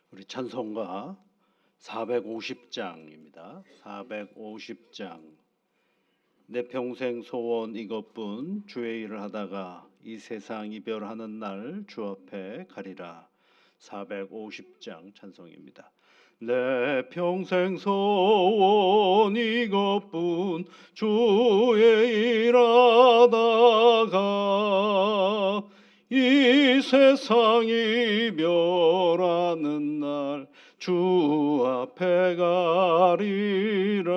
우리 찬송가 450장입니다. 450장. 내 평생 소원 이것뿐 주의 일을 하다가 이 세상 이별하는 날 주 앞에 가리라. 450장 찬송입니다. 내 평생 소원 이것뿐 주의 일하다가 이 세상 이별하는 날 주 앞에 가리라.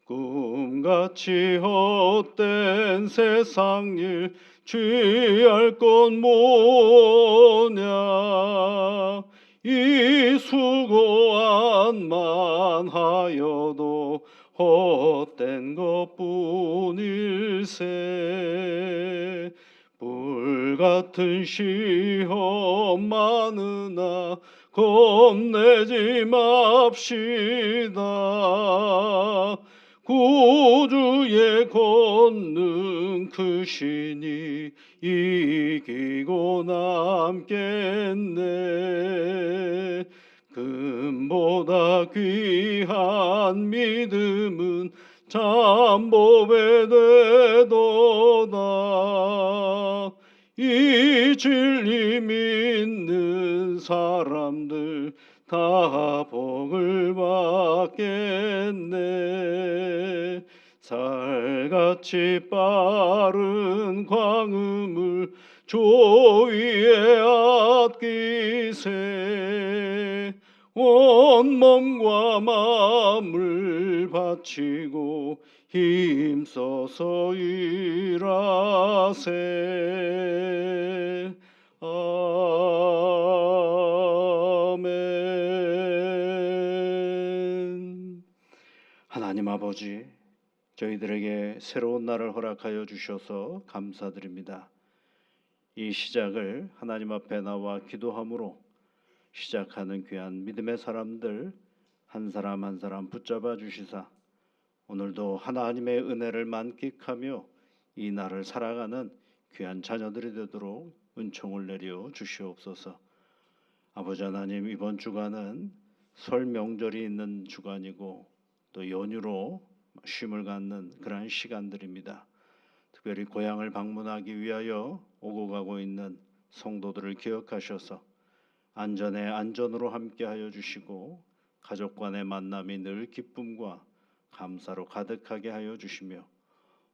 꿈같이 헛된 세상 일 취할 것 뭐냐. 이 수고한만 하여도 헛된 것뿐일세. 불같은 시험 많으나 겁내지 맙시다. 구주의 권능 크시니 이기고 남겠네. 금보다 귀한 믿음은 잠복에 되도다. 이 진리 믿는 사람들 다 복을 받겠네. 살같이 빠른 광음을 조위에 아끼세. 온몸과 마음을 바치고 힘써서 일하세. 아멘. 하나님 아버지, 저희들에게 새로운 날을 허락하여 주셔서 감사드립니다. 이 시작을 하나님 앞에 나와 기도함으로 시작하는 귀한 믿음의 사람들 한 사람 한 사람 붙잡아 주시사 오늘도 하나님의 은혜를 만끽하며 이 날을 살아가는 귀한 자녀들이 되도록 은총을 내려 주시옵소서. 아버지 하나님, 이번 주간은 설 명절이 있는 주간이고 또 연휴로 쉼을 갖는 그러한 시간들입니다. 특별히 고향을 방문하기 위하여 오고 가고 있는 성도들을 기억하셔서 안전에 안전으로 함께하여 주시고 가족 간의 만남이 늘 기쁨과 감사로 가득하게 하여 주시며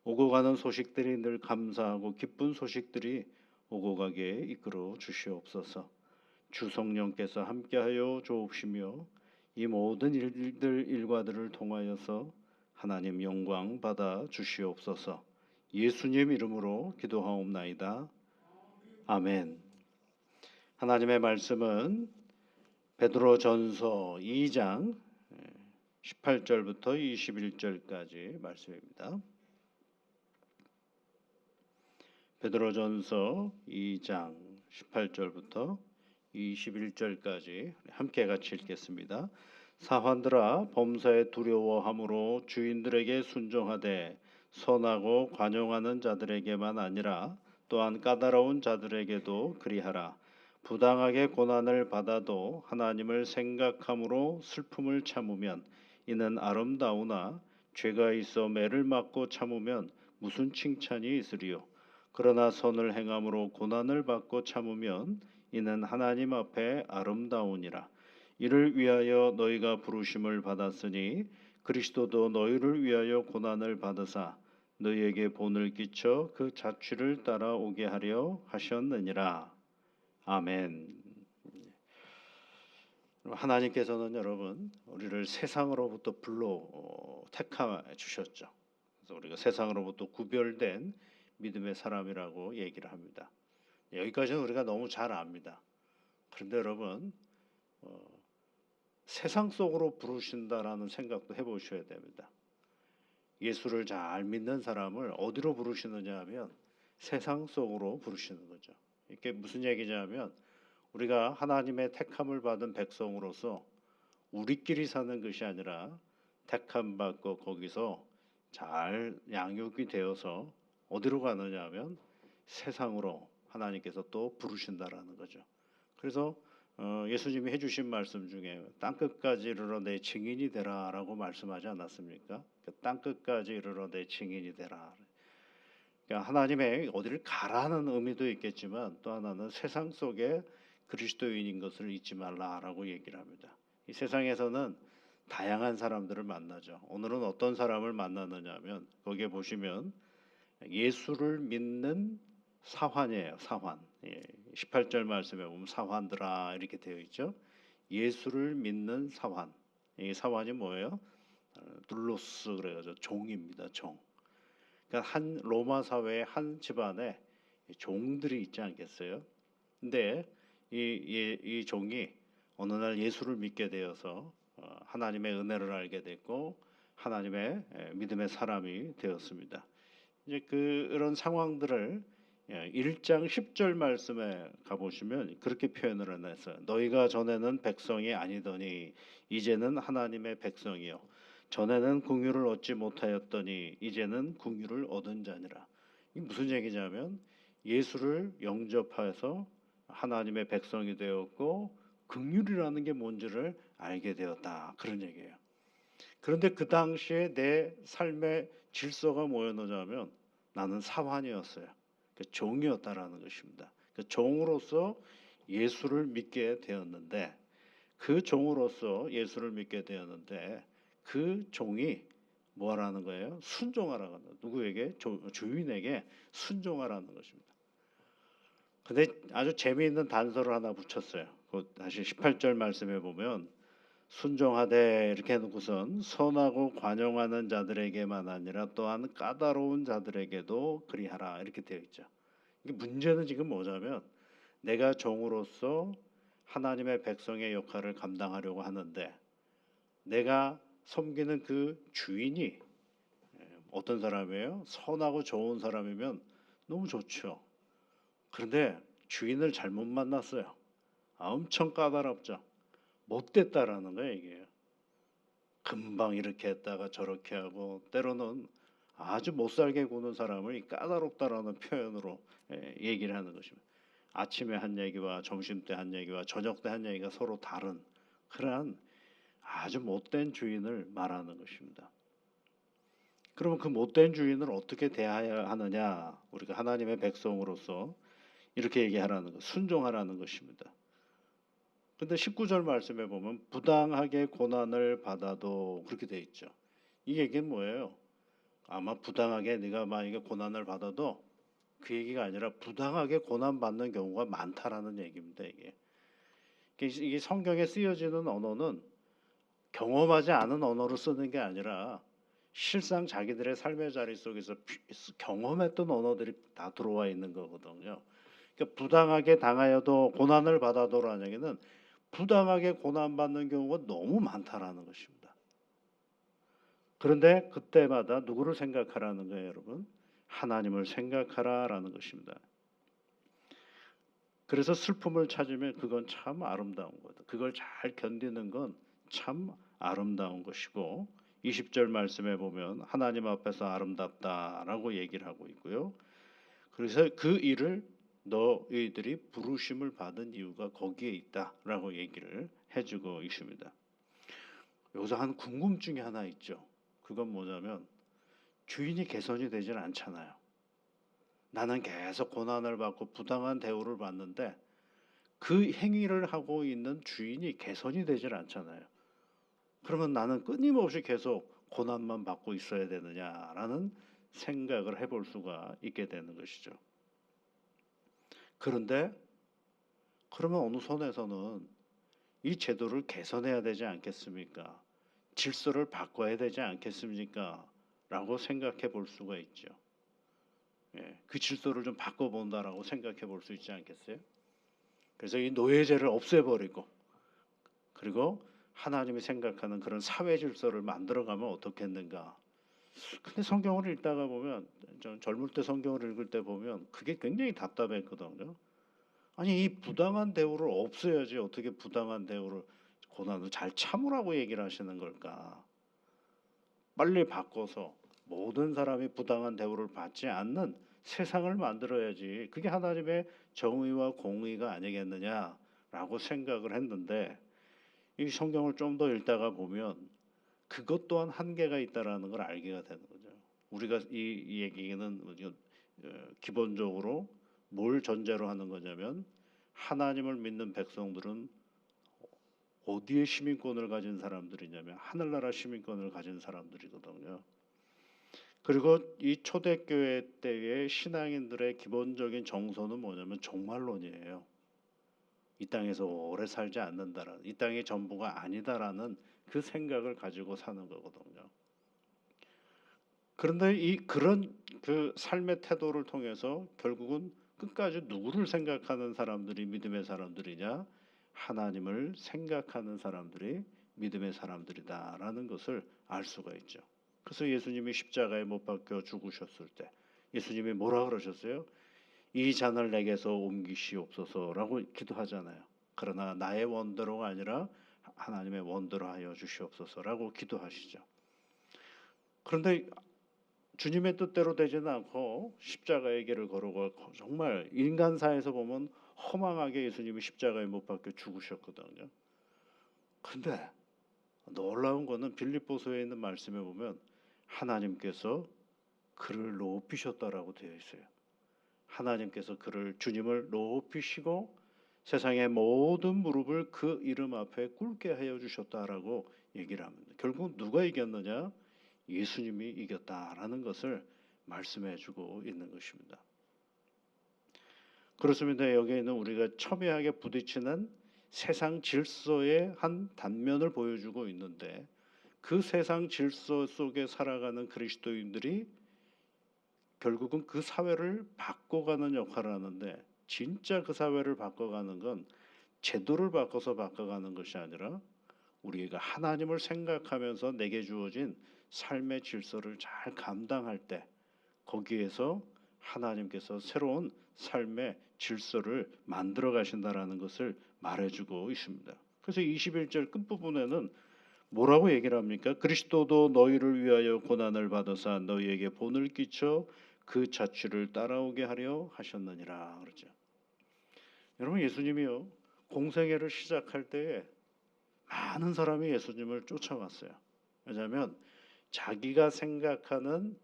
오고 가는 소식들이 늘 감사하고 기쁜 소식들이 오고 가게 이끌어 주시옵소서. 주 성령께서 함께하여 주옵시며 이 모든 일과들을 통하여서 하나님 영광 받아 주시옵소서. 예수님 이름으로 기도하옵나이다. 아멘. 하나님의 말씀은 베드로전서 2장 18절부터 21절까지 말씀입니다. 베드로전서 2장 18절부터 21절까지 함께 같이 읽겠습니다. 사환들아, 범사에 두려워함으로 주인들에게 순종하되 선하고 관용하는 자들에게만 아니라 또한 까다로운 자들에게도 그리하라. 부당하게 고난을 받아도 하나님을 생각함으로 슬픔을 참으면 이는 아름다우나 죄가 있어 매를 맞고 참으면 무슨 칭찬이 있으리요. 그러나 선을 행함으로 고난을 받고 참으면 이는 하나님 앞에 아름다우니라. 이를 위하여 너희가 부르심을 받았으니 그리스도도 너희를 위하여 고난을 받으사 너희에게 본을 끼쳐 그 자취를 따라오게 하려 하셨느니라. 아멘. 하나님께서는 여러분 우리를 세상으로부터 불러 택하 주셨죠. 그래서 우리가 세상으로부터 구별된 믿음의 사람이라고 얘기를 합니다. 여기까지는 우리가 너무 잘 압니다. 그런데 여러분 세상 속으로 부르신다라는 생각도 해보셔야 됩니다. 예수를 잘 믿는 사람을 어디로 부르시느냐 하면 세상 속으로 부르시는 거죠. 이게 무슨 얘기냐면 우리가 하나님의 택함을 받은 백성으로서 우리끼리 사는 것이 아니라 택함 받고 거기서 잘 양육이 되어서 어디로 가느냐 하면 세상으로 하나님께서 또 부르신다라는 거죠. 그래서 예수님이 해주신 말씀 중에 땅 끝까지 이르러 내 증인이 되라라고 말씀하지 않았습니까? 그 땅 끝까지 이르러 내 증인이 되라. 그러니까 하나님의 어디를 가라는 의미도 있겠지만 또 하나는 세상 속에 그리스도인인 것을 잊지 말라라고 얘기를 합니다. 이 세상에서는 다양한 사람들을 만나죠. 오늘은 어떤 사람을 만나느냐면 거기에 보시면 예수를 믿는 사환이에요. 사환. 18절 말씀에 보면 사환들아 이렇게 되어 있죠. 예수를 믿는 사환. 이 사환이 뭐예요? 둘로스 그래가지고 종입니다. 종. 그러니까 한 로마 사회의 한 집안에 종들이 있지 않겠어요? 근데 이 종이 어느 날 예수를 믿게 되어서 하나님의 은혜를 알게 됐고 하나님의 믿음의 사람이 되었습니다. 이제 그런 상황들을 1장 10절 말씀에 가보시면 그렇게 표현을 해놨어요. 너희가 전에는 백성이 아니더니 이제는 하나님의 백성이요 전에는 긍휼을 얻지 못하였더니 이제는 긍휼을 얻은 자니라. 이게 무슨 얘기냐면 예수를 영접해서 하나님의 백성이 되었고 긍휼이라는 게 뭔지를 알게 되었다. 그런 얘기예요. 그런데 그 당시에 내 삶의 질서가 뭐였느냐면 나는 사환이었어요. 종이었다라는 것입니다. 종으로서 예수를 믿게 되었는데 그 종으로서 예수를 믿게 되었는데 그 종이 뭐라는 거예요? 순종하라는 거예요. 누구에게? 주인에게 순종하라는 것입니다. 근데 아주 재미있는 단서를 하나 붙였어요. 다시 18절 말씀에 보면 순종하되 이렇게 해놓고선 선하고 관용하는 자들에게만 아니라 또한 까다로운 자들에게도 그리하라 이렇게 되어 있죠. 이게 문제는 지금 뭐냐면 내가 종으로서 하나님의 백성의 역할을 감당하려고 하는데 내가 섬기는 그 주인이 어떤 사람이에요? 선하고 좋은 사람이면 너무 좋죠. 그런데 주인을 잘못 만났어요. 엄청 까다롭죠. 못됐다라는 거예요 이게. 금방 이렇게 했다가 저렇게 하고 때로는 아주 못살게 구는 사람을 이 까다롭다라는 표현으로 얘기를 하는 것입니다. 아침에 한 얘기와 점심 때 한 얘기와 저녁 때 한 얘기가 서로 다른 그러한 아주 못된 주인을 말하는 것입니다. 그러면 그 못된 주인을 어떻게 대해야 하느냐? 우리가 하나님의 백성으로서 이렇게 얘기하라는 것, 순종하라는 것입니다. 근데 19절 말씀에 보면 부당하게 고난을 받아도 그렇게 돼 있죠. 이 얘기는 뭐예요? 아마 부당하게 네가 만약에 고난을 받아도 그 얘기가 아니라 부당하게 고난 받는 경우가 많다라는 얘기입니다. 이게 성경에 쓰여지는 언어는 경험하지 않은 언어로 쓰는 게 아니라 실상 자기들의 삶의 자리 속에서 경험했던 언어들이 다 들어와 있는 거거든요. 그러니까 부당하게 당하여도 고난을 받아도라는 얘기는 부당하게 고난받는 경우가 너무 많다라는 것입니다. 그런데 그때마다 누구를 생각하라는 거예요, 여러분? 하나님을 생각하라라는 것입니다. 그래서 슬픔을 찾으면 그건 참 아름다운 거다. 그걸 잘 견디는 건 참 아름다운 것이고 20절 말씀에 보면 하나님 앞에서 아름답다라고 얘기를 하고 있고요. 그래서 그 일을 너희들이 부르심을 받은 이유가 거기에 있다라고 얘기를 해주고 있습니다. 여기서 한 궁금증이 하나 있죠. 그건 뭐냐면 주인이 개선이 되질 않잖아요. 나는 계속 고난을 받고 부당한 대우를 받는데 그 행위를 하고 있는 주인이 개선이 되질 않잖아요. 그러면 나는 끊임없이 계속 고난만 받고 있어야 되느냐라는 생각을 해볼 수가 있게 되는 것이죠. 그런데 그러면 어느 선에서는 이 제도를 개선해야 되지 않겠습니까? 질서를 바꿔야 되지 않겠습니까? 라고 생각해 볼 수가 있죠. 그 질서를 좀 바꿔본다라고 생각해 볼 수 있지 않겠어요? 그래서 이 노예제를 없애버리고 그리고 하나님이 생각하는 그런 사회 질서를 만들어가면 어떻겠는가? 근데 성경을 읽다가 보면 좀 젊을 때 성경을 읽을 때 보면 그게 굉장히 답답했거든요. 아니 이 부당한 대우를 없애야지 어떻게 부당한 대우를 고난을 잘 참으라고 얘기를 하시는 걸까? 빨리 바꿔서 모든 사람이 부당한 대우를 받지 않는 세상을 만들어야지. 그게 하나님의 정의와 공의가 아니겠느냐라고 라고 생각을 했는데 이 성경을 좀 더 읽다가 보면 그것 또한 한계가 있다라는 걸 알게 되는 거죠. 우리가 이 얘기는 기본적으로 뭘 전제로 하는 거냐면 하나님을 믿는 백성들은 어디에 시민권을 가진 사람들이냐면 하늘나라 시민권을 가진 사람들이거든요. 그리고 이 초대교회 때의 신앙인들의 기본적인 정서는 뭐냐면 종말론이에요. 이 땅에서 오래 살지 않는다라는, 이 땅의 전부가 아니다라는 그 생각을 가지고 사는 거거든요. 그런데 그런 그 삶의 태도를 통해서 결국은 끝까지 누구를 생각하는 사람들이 믿음의 사람들이냐? 하나님을 생각하는 사람들이 믿음의 사람들이다라는 것을 알 수가 있죠. 그래서 예수님이 십자가에 못 박혀 죽으셨을 때 예수님이 뭐라 그러셨어요? 이 잔을 내게서 옮기시옵소서라고 기도하잖아요. 그러나 나의 원대로가 아니라 하나님의 원대로 하여 주시옵소서라고 기도하시죠. 그런데 주님의 뜻대로 되지는 않고 십자가의 길을 걸어가고 정말 인간사에서 보면 허망하게 예수님이 십자가에 못 박혀 죽으셨거든요. 근데 놀라운 거는 빌립보서에 있는 말씀에 보면 하나님께서 그를 높이셨다라고 되어 있어요. 하나님께서 주님을 높이시고 세상의 모든 무릎을 그 이름 앞에 꿇게 하여 주셨다라고 얘기를 합니다. 결국 누가 이겼느냐? 예수님이 이겼다라는 것을 말씀해주고 있는 것입니다. 그렇습니다. 여기에는 우리가 첨예하게 부딪히는 세상 질서의 한 단면을 보여주고 있는데 그 세상 질서 속에 살아가는 그리스도인들이 결국은 그 사회를 바꿔가는 역할을 하는데 진짜 그 사회를 바꿔가는 건 제도를 바꿔서 바꿔가는 것이 아니라 우리가 하나님을 생각하면서 내게 주어진 삶의 질서를 잘 감당할 때 거기에서 하나님께서 새로운 삶의 질서를 만들어 가신다라는 것을 말해주고 있습니다. 그래서 21절 끝부분에는 뭐라고 얘기를 합니까? 그리스도도 너희를 위하여 고난을 받으사 너희에게 본을 끼쳐 그 자취를 따라오게 하려 하셨느니라 그러죠. 여러분 예수님이요 공생애를 시작할 때에 많은 사람이 예수님을 쫓아갔어요. 왜냐하면 자기가 생각하는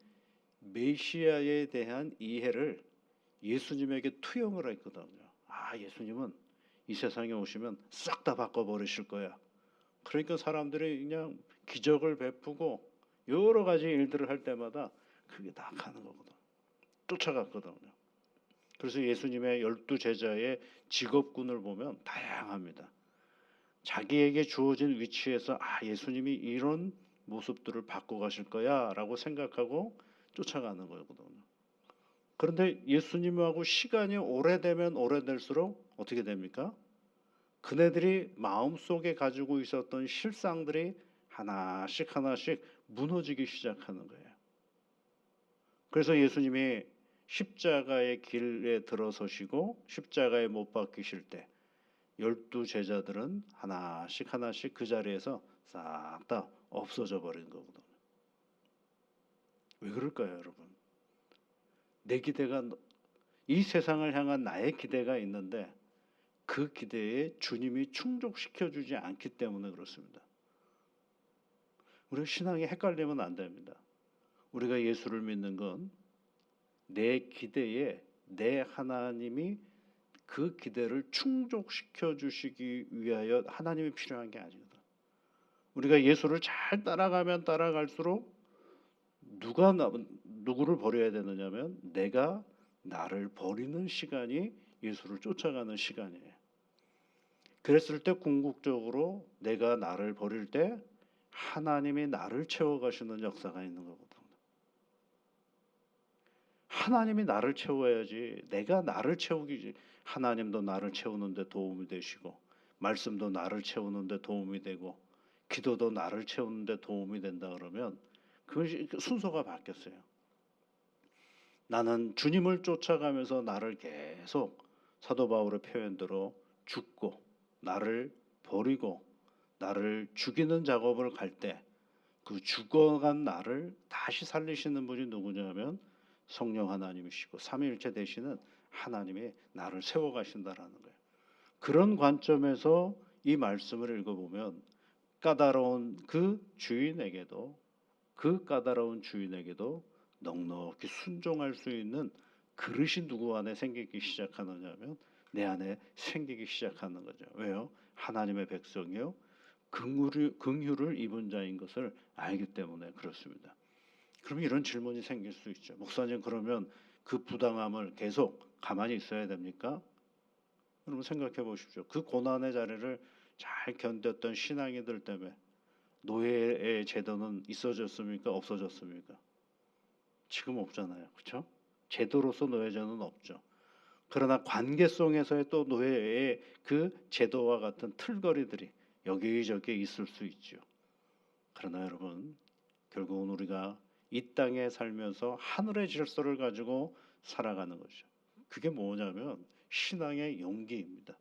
메시아에 대한 이해를 예수님에게 투영을 했거든요. 아 예수님은 이 세상에 오시면 싹 다 바꿔버리실 거야. 그러니까 사람들이 그냥 기적을 베푸고 여러 가지 일들을 할 때마다 그게 다 가는 거거든. 쫓아갔거든요. 그래서 예수님의 12제자의 직업군을 보면 다양합니다. 자기에게 주어진 위치에서 예수님이 이런 모습들을 바꿔 가실 거야 라고 생각하고 쫓아가는 거거든요. 그런데 예수님하고 시간이 오래되면 오래될수록 어떻게 됩니까? 그네들이 마음속에 가지고 있었던 실상들이 하나씩 하나씩 무너지기 시작하는 거예요. 그래서 예수님이 십자가의 길에 들어서시고 십자가에 못 박히실 때 12제자들은 하나씩 하나씩 그 자리에서 싹 다 없어져 버린 거거든요. 왜 그럴까요, 여러분? 내 기대가 이 세상을 향한 나의 기대가 있는데 그 기대에 주님이 충족시켜 주지 않기 때문에 그렇습니다. 우리가 신앙이 헷갈리면 안 됩니다. 우리가 예수를 믿는 건 내 기대에 내 하나님이 그 기대를 충족시켜 주시기 위하여 하나님이 필요한 게 아니거든. 우리가 예수를 잘 따라가면 따라갈수록 누구를 버려야 되느냐면 내가 나를 버리는 시간이 예수를 쫓아가는 시간이에요. 그랬을 때 궁극적으로 내가 나를 버릴 때 하나님이 나를 채워가시는 역사가 있는 거거든요. 하나님이 나를 채워야지 내가 나를 채우기 하나님도 나를 채우는 데 도움이 되시고 말씀도 나를 채우는 데 도움이 되고 기도도 나를 채우는 데 도움이 된다 그러면 그것이 순서가 바뀌었어요. 나는 주님을 쫓아가면서 나를 계속 사도 바울의 표현대로 죽고 나를 버리고 나를 죽이는 작업을 갈 때 그 죽어간 나를 다시 살리시는 분이 누구냐면 성령 하나님이시고 삼위일체 되시는 하나님이 나를 세워가신다라는 거예요. 그런 관점에서 이 말씀을 읽어보면 까다로운 그 주인에게도 넉넉히 순종할 수 있는 그릇이 누구 안에 생기기 시작하느냐면 내 안에 생기기 시작하는 거죠. 왜요? 하나님의 백성이요 긍휼을 입은 자인 것을 알기 때문에 그렇습니다. 그럼 이런 질문이 생길 수 있죠. 목사님, 그러면 그 부당함을 계속 가만히 있어야 됩니까? 여러분 생각해 보십시오. 그 고난의 자리를 잘 견뎠던 신앙이들 때문에 노예의 제도는 있어졌습니까? 없어졌습니까? 지금 없잖아요. 그렇죠? 제도로서 노예제는 없죠. 그러나 관계성에서의 또 노예의 그 제도와 같은 틀거리들이 여기저기 있을 수 있죠. 그러나 여러분, 결국은 우리가 이 땅에 살면서 하늘의 질서를 가지고 살아가는 것이죠. 그게 뭐냐면 신앙의 용기입니다.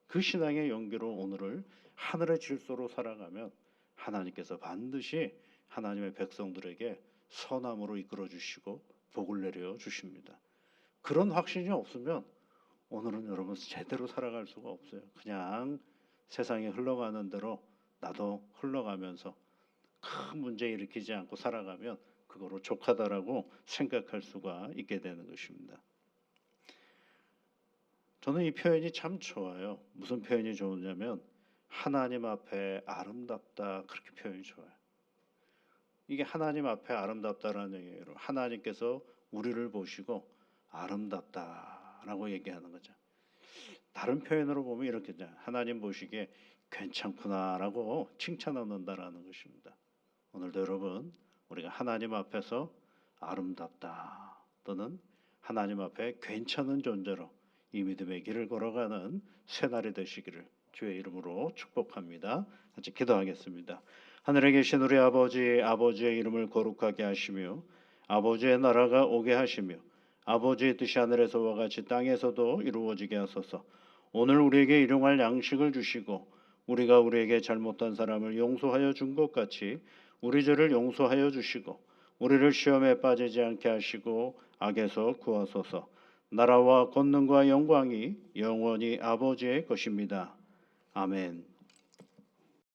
그 신앙의 용기로 오늘을 하늘의 질서로 살아가면 하나님께서 반드시 하나님의 백성들에게 선함으로 이끌어 주시고 복을 내려 주십니다. 그런 확신이 없으면 오늘은 여러분 제대로 살아갈 수가 없어요. 그냥 세상에 흘러가는 대로 나도 흘러가면서 큰 문제 일으키지 않고 살아가면 그거로 족하다라고 생각할 수가 있게 되는 것입니다. 저는 이 표현이 참 좋아요. 무슨 표현이 좋으냐면 하나님 앞에 아름답다, 그렇게 표현이 좋아요. 이게 하나님 앞에 아름답다라는 얘기예요. 하나님께서 우리를 보시고 아름답다라고 얘기하는 거죠. 다른 표현으로 보면 이렇게 하나님 보시기에 괜찮구나라고 칭찬한다라는 것입니다. 오늘도 여러분 우리가 하나님 앞에서 아름답다 또는 하나님 앞에 괜찮은 존재로 이 믿음의 길을 걸어가는 새날이 되시기를 주의 이름으로 축복합니다. 같이 기도하겠습니다. 하늘에 계신 우리 아버지의 이름을 거룩하게 하시며 아버지의 나라가 오게 하시며 아버지의 뜻이 하늘에서와 같이 땅에서도 이루어지게 하소서. 오늘 우리에게 일용할 양식을 주시고 우리가 우리에게 잘못한 사람을 용서하여 준 것 같이 우리 죄를 용서하여 주시고 우리를 시험에 빠지지 않게 하시고 악에서 구하소서. 나라와 권능과 영광이 영원히 아버지의 것입니다. 아멘.